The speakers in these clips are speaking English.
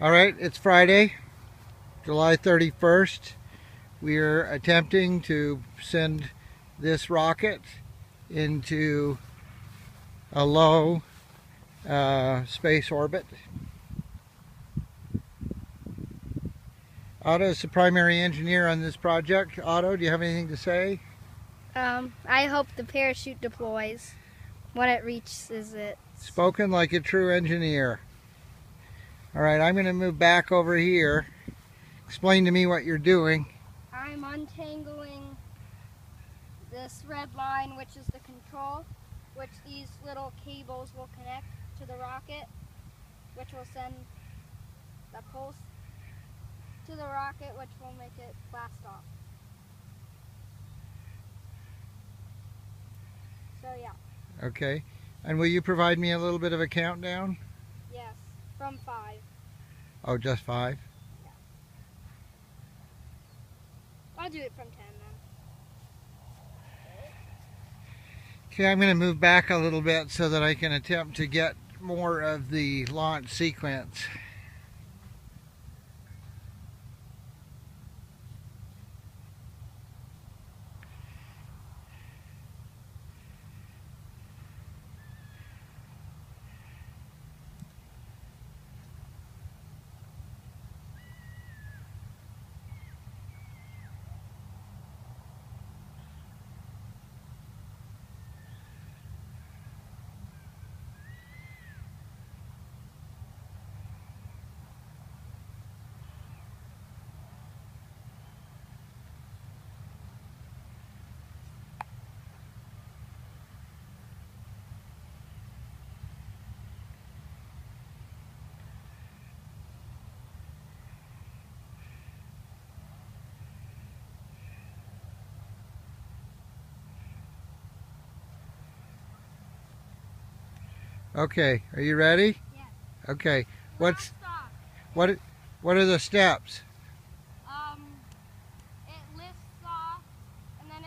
All right, it's Friday, July 31st. We are attempting to send this rocket into a low space orbit. Otto is the primary engineer on this project. Otto, do you have anything to say? I hope the parachute deploys when it reaches it. Spoken like a true engineer. All right, I'm going to move back over here. Explain to me what you're doing. I'm untangling this red line, which is the control, which these little cables will connect to the rocket, which will send the pulse to the rocket, which will make it blast off. So yeah. Okay. And will you provide me a little bit of a countdown? Yes, from 5. Oh, just 5? Yeah. I'll do it from 10 then. Okay, I'm going to move back a little bit so that I can attempt to get more of the launch sequence. Okay, are you ready? Yes. Okay. What What are the steps? It lifts off, and then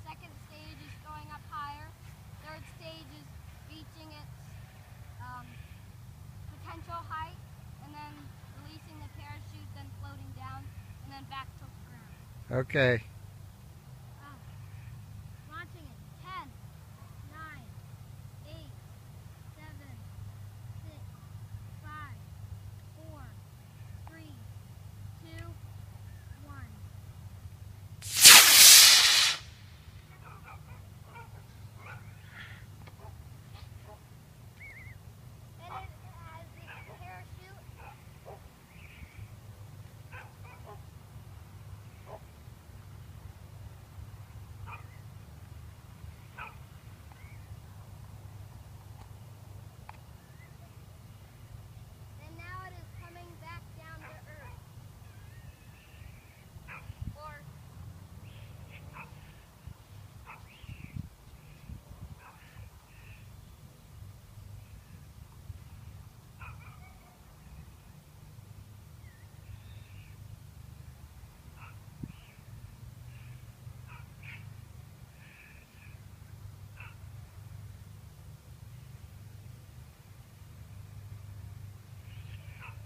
second stage is going up higher. Third stage is reaching its potential height, and then releasing the parachute, then floating down, and then back to the ground. Okay. Launching in 10, 9, 8, 7, 6, 5, 4, 3, 2, 1. And it has the parachute. And now it is coming back down to Earth. Or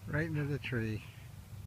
Right into the tree.